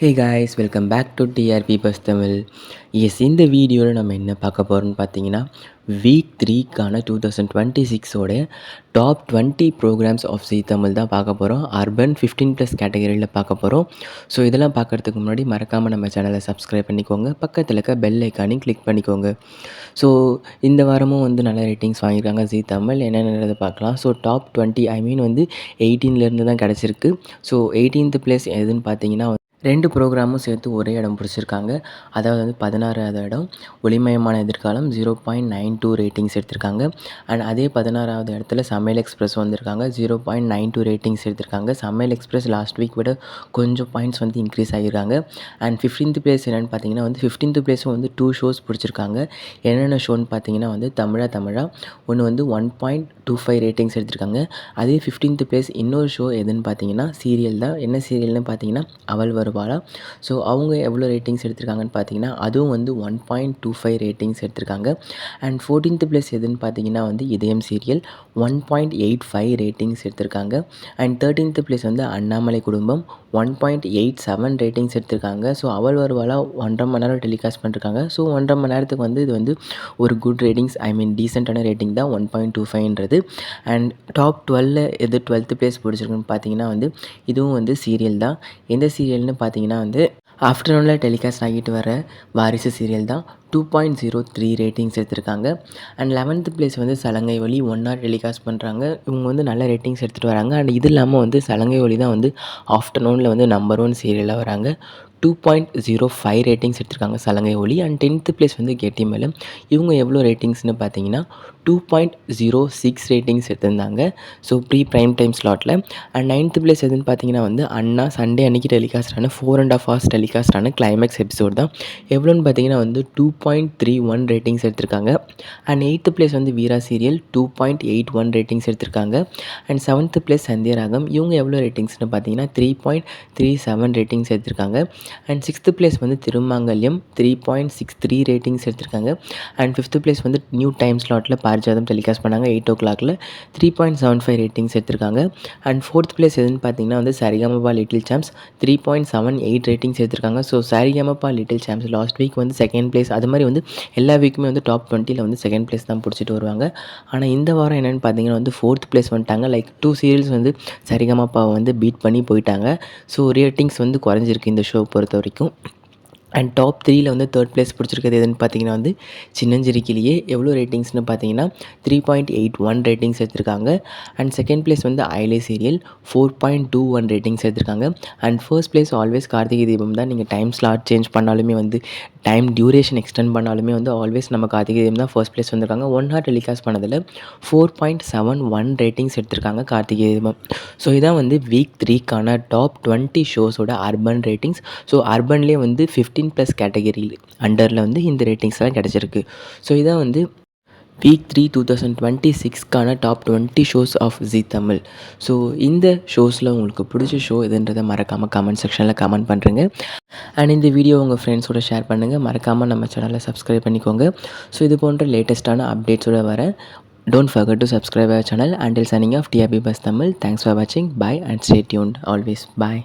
Hey guys, welcome back to TRP buzz Tamil. இந்த வீடியோவில் நம்ம என்ன பார்க்க போகிறோம்னு பார்த்தீங்கன்னா, வீக் 3க்கான 2026ஓட டாப் 20 ப்ரோக்ராம்ஸ் ஆஃப் ஜீ தமிழ் தான் பார்க்க போகிறோம். அர்பன் 15+ கேட்டகரியில் பார்க்க போகிறோம். ஸோ இதெல்லாம் பார்க்குறதுக்கு முன்னாடி மறக்காமல் நம்ம சேனலை சப்ஸ்கிரைப் பண்ணிக்கோங்க. பக்கத்தில் இருக்க பெல் ஐக்கானையும் கிளிக் பண்ணிக்கோங்க. ஸோ இந்த வாரமும் வந்து நல்ல ரேட்டிங்ஸ் வாங்கியிருக்காங்க ஜீ தமிழ். என்னென்னதை பார்க்கலாம். ஸோ டாப் 20 வந்து 18லேருந்து தான் கிடச்சிருக்கு. ஸோ 18th பிளேஸ் எதுன்னு பார்த்தீங்கன்னா 2 ப்ரோக்ராமும் சேர்த்து ஒரே இடம் பிடிச்சிருக்காங்க. அதாவது வந்து 16வது இடம் ஒளிமயமான எதிர்காலம் 0.92 ரேட்டிங்ஸ் எடுத்திருக்காங்க. அண்ட் அதே 16வது இடத்துல சமையல் எக்ஸ்பிரஸ் வந்திருக்காங்க. 0.92 ரேட்டிங்ஸ் எடுத்திருக்காங்க. சமையல் எக்ஸ்பிரஸ் லாஸ்ட் வீக் விட கொஞ்சம் பாயிண்ட்ஸ் வந்து இன்க்ரீஸ் ஆகியிருக்காங்க. அண்ட் 15th பிளேஸ் என்னென்னு பார்த்தீங்கன்னா வந்து 15th பிளேஸும் வந்து 2 ஷோஸ் பிடிச்சிருக்காங்க. என்னென்ன ஷோன்னு பார்த்தீங்கன்னா வந்து தமிழா ஒன்று வந்து 1.25 ரேட்டிங்ஸ் எடுத்திருக்காங்க. அதே 15th பிளேஸ் இன்னொரு ஷோ எதுன்னு பார்த்தீங்கன்னா சீரியல் தான். என்ன சீரியல்னு பார்த்தீங்கன்னா அவள் வருவாளா. ஸோ அவங்க எவ்வளோ ரேட்டிங்ஸ் எடுத்திருக்காங்கன்னு பார்த்தீங்கன்னா அதுவும் வந்து 1.25 ரேட்டிங்ஸ் எடுத்திருக்காங்க. அண்ட் 14th பிளேஸ் எதுன்னு பார்த்தீங்கன்னா வந்து இதயம் சீரியல் 1.85 ரேட்டிங்ஸ் எடுத்திருக்காங்க. அண்ட் 13th பிளேஸ் வந்து அண்ணாமலை குடும்பம் 1.87 ரேட்டிங்ஸ் எடுத்திருக்காங்க. ஸோ அவள் வருவாளா 1.5 மணி நேரம் டெலிகாஸ்ட் பண்ணிருக்காங்க. ஸோ 1.5 மணி நேரத்துக்கு வந்து இது வந்து ஒரு குட் ரேட்டிங்ஸ், டீசெண்டான ரேட்டிங் தான் 1.25ன்றது. அண்ட் டாப் 12 எது 12th பிளேஸ் பிடிச்சிருக்குன்னு பார்த்தீங்கன்னா வந்து இதுவும் வந்து சீரியல் தான். எந்த சீரியல்னு பார்த்தீங்கன்னா வந்து ஆஃப்டர்நூனில் டெலிகாஸ்ட் ஆகிட்டு வர வாரிசு சீரியல் தான். 2.03 ரேட்டிங்ஸ் எடுத்திருக்காங்க. அண்ட் 11th பிளேஸ் வந்து சலங்கை ஒலி 1 hour டெலிகாஸ்ட் பண்ணுறாங்க. இவங்க வந்து நல்ல ரேட்டிங்ஸ் எடுத்துகிட்டு வராங்க. அண்ட் இது இல்லாமல் வந்து சலங்கை ஒலி தான் வந்து ஆஃப்டர்நூனில் வந்து நம்பர் 1 சீரியலாக வராங்க. 2.05 ரேட்டிங்ஸ் எடுத்திருக்காங்க சலங்கை ஒலி. அண்ட் 10th பிளேஸ் வந்து கெட்டிமேளம். இவங்க எவ்வளோ ரேட்டிங்ஸ்னு பார்த்தீங்கன்னா 2.06 ரேட்டிங்ஸ் எடுத்திருந்தாங்க. ஸோ ப்ரைம் டைம் ஸ்லாட்டில். அண்ட் 9th பிளேஸ் எதுன்னு பார்த்தீங்கன்னா வந்து அண்ணா சண்டே அன்றைக்கி டெலிகாஸ்ட் ஆன 4.5 hours டெலிகாஸ்ட் ஆன கிளைமேக்ஸ் எபிசோட் தான். எவ்வளோன்னு பார்த்தீங்கன்னா வந்து 2.31 ரேட்டிங்ஸ் எடுத்திருக்காங்க. அண்ட் 8th பிளேஸ் வந்து வீரா சீரியல் 2.81 ரேட்டிங்ஸ் எடுத்திருக்காங்க. அண்ட் 7th பிளேஸ் சந்தியா ராகம். இவங்க எவ்வளோ ரேட்டிங்ஸ்னு பார்த்தீங்கன்னா 3.37 ரேட்டிங்ஸ் எடுத்திருக்காங்க. அண்ட் 6th பிளேஸ் வந்து திருமாங்கல்யம் 3.63 ரேட்டிங்ஸ் எடுத்திருக்காங்க. அண்ட் 5th பிளேஸ் வந்து நியூ டைம் ஸ்லாட்டில் பாரிஜாதம் டெலிகாஸ்ட் பண்ணாங்க 8 o'clock 3.75 ரேட்டிங்ஸ் எடுத்திருக்காங்க. அண்ட் 4th பிளேஸ் எதுன்னு பார்த்தீங்கன்னா வந்து சரிகமபா லிட்டில் சாம்ஸ் 3.78 ரேட்டிங்ஸ் எடுத்திருக்காங்க. So Saregamapa little champs last week வந்து செகண்ட் பிளேஸ், அது மாதிரி வந்து எல்லா வீக்குமே வந்து டாப் 20ல் வந்து செகண்ட் பிளேஸ் தான் பிடிச்சிட்டு வருவாங்க. ஆனால் இந்த வாரம் என்னென்னு பார்த்தீங்கன்னா வந்து 4th பிளேஸ் வந்துட்டாங்க. லைக் 2 சீரியல்ஸ் வந்து சரிகமபாவை வந்து பீட் பண்ணி போயிட்டாங்க. ஸோ ரேட்டிங்ஸ் வந்து குறைஞ்சிருக்கு இந்த ஷோ பொறுத்த வரைக்கும். அண்ட் டாப் 3ல் வந்து 3rd பிளேஸ் பிடிச்சிருக்கிறது எதுன்னு பார்த்தீங்கன்னா வந்து சின்னஞ்சிரிக்கிலேயே எவ்வளோ ரேட்டிங்ஸ்னு பார்த்தீங்கன்னா 3.81 ரேட்டிங்ஸ் எடுத்திருக்காங்க. அண்ட் செகண்ட் பிளேஸ் வந்து அயலே சீரியல் 4.21 ரேட்டிங்ஸ் எடுத்திருக்காங்க. And first place always Karthigai Deepam தான். நீங்கள் டைம் ஸ்லாட் சேஞ்ச் பண்ணாலுமே வந்து டைம் டியூரேஷன் எக்ஸ்டெண்ட் பண்ணாலுமே வந்து ஆல்வேஸ் நம்ம கார்த்திகை தீபம் தான் ஃபர்ஸ்ட் பிளேஸ் வந்திருக்காங்க. 1 hour டெலிகாஸ்ட் பண்ணதில் 4.71 ரேட்டிங்ஸ் எடுத்திருக்காங்க கார்த்திகை தீபம். ஸோ இதான் வந்து வீக் 3க்கான டாப் 20 ஷோஸோட அர்பன் ரேட்டிங்ஸ். ஸோ அர்பன்லேயே வந்து 15+ கேட்டகரி அண்டரில் வந்து இந்த ரேட்டிங்ஸ்லாம் கிடச்சிருக்கு. ஸோ இதான் வந்து வீக் 3 2026க்கான top 20 shows of Zee Tamil. So இந்த ஷோஸில் உங்களுக்கு பிடிச்ச ஷோ எதுன்றதை மறக்காமல் கமெண்ட் செக்ஷனில் கமெண்ட் பண்ணுறேங்க. அண்ட் இந்த வீடியோ உங்கள் ஃப்ரெண்ட்ஸோட ஷேர் பண்ணுங்கள். மறக்காமல் நம்ம சேனலை சப்ஸ்கிரைப் பண்ணிக்கோங்க. ஸோ இது போன்ற லேட்டஸ்ட்டான அப்டேட்ஸோடு வரேன். Don't forget to subscribe our channel. Until signing off, TRB Bus Tamil. Thanks for watching. Bye and stay tuned always. Bye.